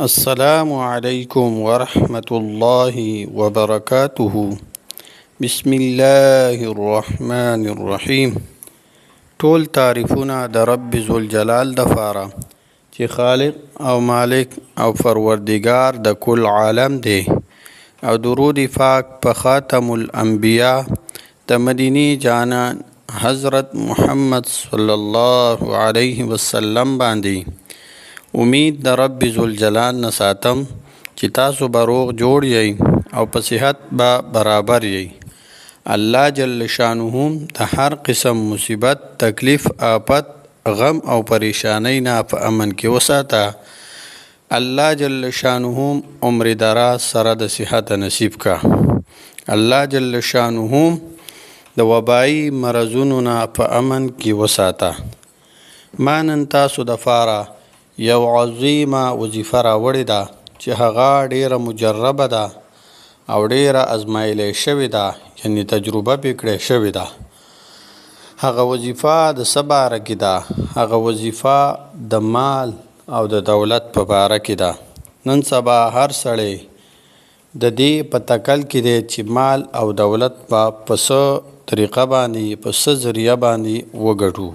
السلام علیکم ورحمة الله وبرکاته. بسم الله الرحمن الرحیم. ټول تعریفونه د رب ذوالجلال دپاره چې خالق او مالک او پروردگار د کل عالم دی، او درود پاک په خاتم الانبیاء د مدینی جانان حضرت محمد صلی الله علیه وسلم باندې. امید د رب ذوالجلال نه ساتم چې تاسو به روغ جوړ یئ او په صحت به برابر یئ. الله جل شانه د هر قسم مصیبت، تکلیف، آفت، غم او پریشانی نه په امن کې وساته. الله جل شانه عمر دراز سره د صحت نصیب کا. الله جل شانه د وبایي مرضونو نه په امن کې وساته. ما نن تاسو دپاره یو عظیمه وظیفه راوړې ده چې هغه ډیره مجربه ده او ډیره ازمایلی شوې ده، یعنې تجربه پې کړې شوې ده. هغه وظیفه د څه باره کې ده؟ هغه وظیفه د مال او د دولت په باره کې ده. نن سبا هر سړی د دې په تکل کې دی چې مال او دولت په څه طریقه باندې، په څه ذریعه باندې وګټو،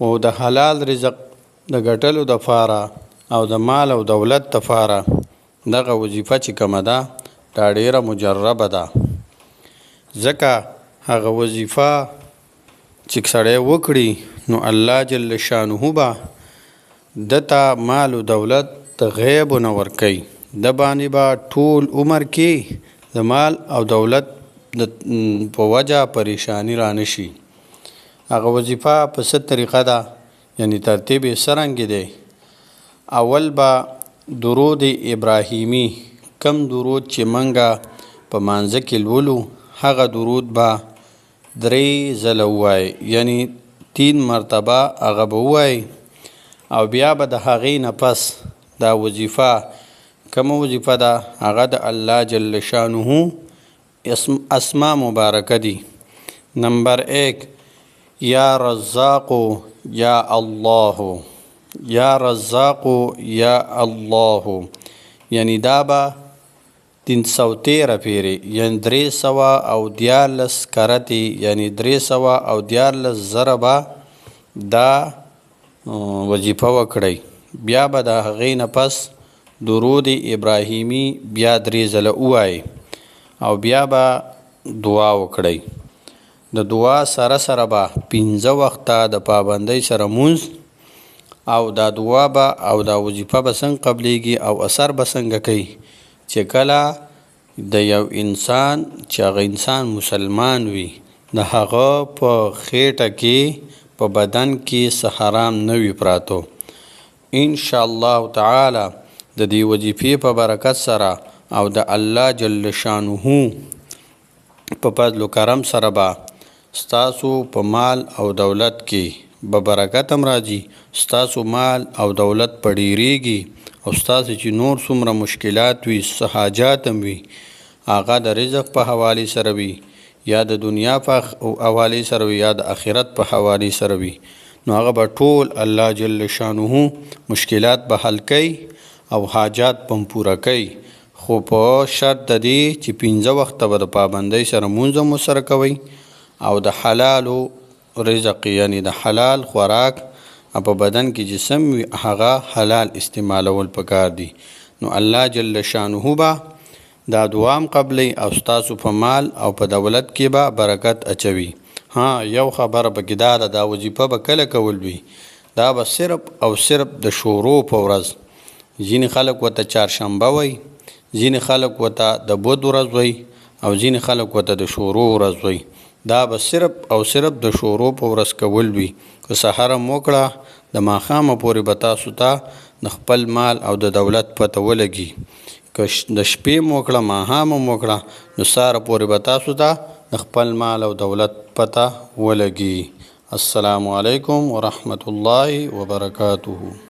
او د حلال رزق د ګټلو دپاره او د مال او دولت دپاره دغه وظیفه چې کومه ده دا ډیره مجربه ده. ځکه هغه وظیفه چې سړی وکړي نو الله جل شانه به دته مال او دولت د غیب نه ورکوي. د باندې به ټول عمر کې د مال او دولت په وجه پریشانی را نشي. هغه وظیفه په څه طریقه ده، یعنی ترتیب یې څرنګه دی؟ اول به درود ابراهیمی، کم درود چې منګه په مانځه کې لولو هغه درود به 3 ځله ووایي، یعنی 3 مرتبه هغه به ووایي. او بیا به د هغې نه پس دا وظیفه، کومه وظیفه ده؟ هغه د الله جل شانه اسما مبارکه دي. نمبر 1 یا رزاق یا الله، یا رزاق یا الله، یعنی دا به 313 پیری، یعنی 314 کرتی، یعنی 314 ضربه دا وظیفه وکړئ. بیا به د هغې نه پس درود ابراهیمی بیا 3 ځله ووایئ، او بیا به دعا وکړئ. د دعا سره سره به 15 وخته د پابندۍ سره مونځ، او دا دعا به او دا وظیفه به څنګه قبلیږي او اثر به څنګه کوي چې کله د یو انسان چې هغه انسان مسلمان وي، د هغه په خېټه کې په بدن کې څه حرام نه وي پراتو. انشاءالله تعالی د دې وظیفې په برکت سره او د الله جل شانه په فضل و کرم سره به ستاسو په مال او دولت کې به برکت هم راځي، ستاسو مال او دولت په ډیریږي، او ستاسو چې نور څومره مشکلات وي، څه حاجات هم وي، هغه د رزق په حوالې سره وي، یا د دنیا په حوالې سره وي، یا د آخرت په حوالې سره وي، نو هغه به ټول الله جل شانه مشکلات به حل کوي او حاجات به هم پوره کوي. خو په شرط د دې چې 15 وخته به د پابندۍ سره مونځ هم ورسره کوئ، او د حلالو رزق، یعنی د حلال خوراک په بدن کې جسم وي هغه حلال استعمالول پکار دي. نو الله جل شانه به دا دعا هم قبلی او ستاسو په مال او په دولت کې به برکت اچوي. ها، یو خبره پکې دا ده، دا وظیفه به کله کول وي؟ دا به صرف او صرف د شورو په ورځ. ځینې خلک ورته چهارشنبه وایي، ځینې خلک ورته د بود ورځ وایي، او ځینې خلک ورته د شورو ورځ وایي. دا به صرف او صرف د شورو په ورځ کول وي. که سحر هم وکړه د ماښامه پورې به تاسو ته د خپل مال او د دولت پته ولګي. که د شپې هم وکړه، ماښام هم وکړه، نو سهار پورې به تاسو ته د خپل مال او دولت پته ولګي. السلام علیکم ورحمة الله وبرکاته.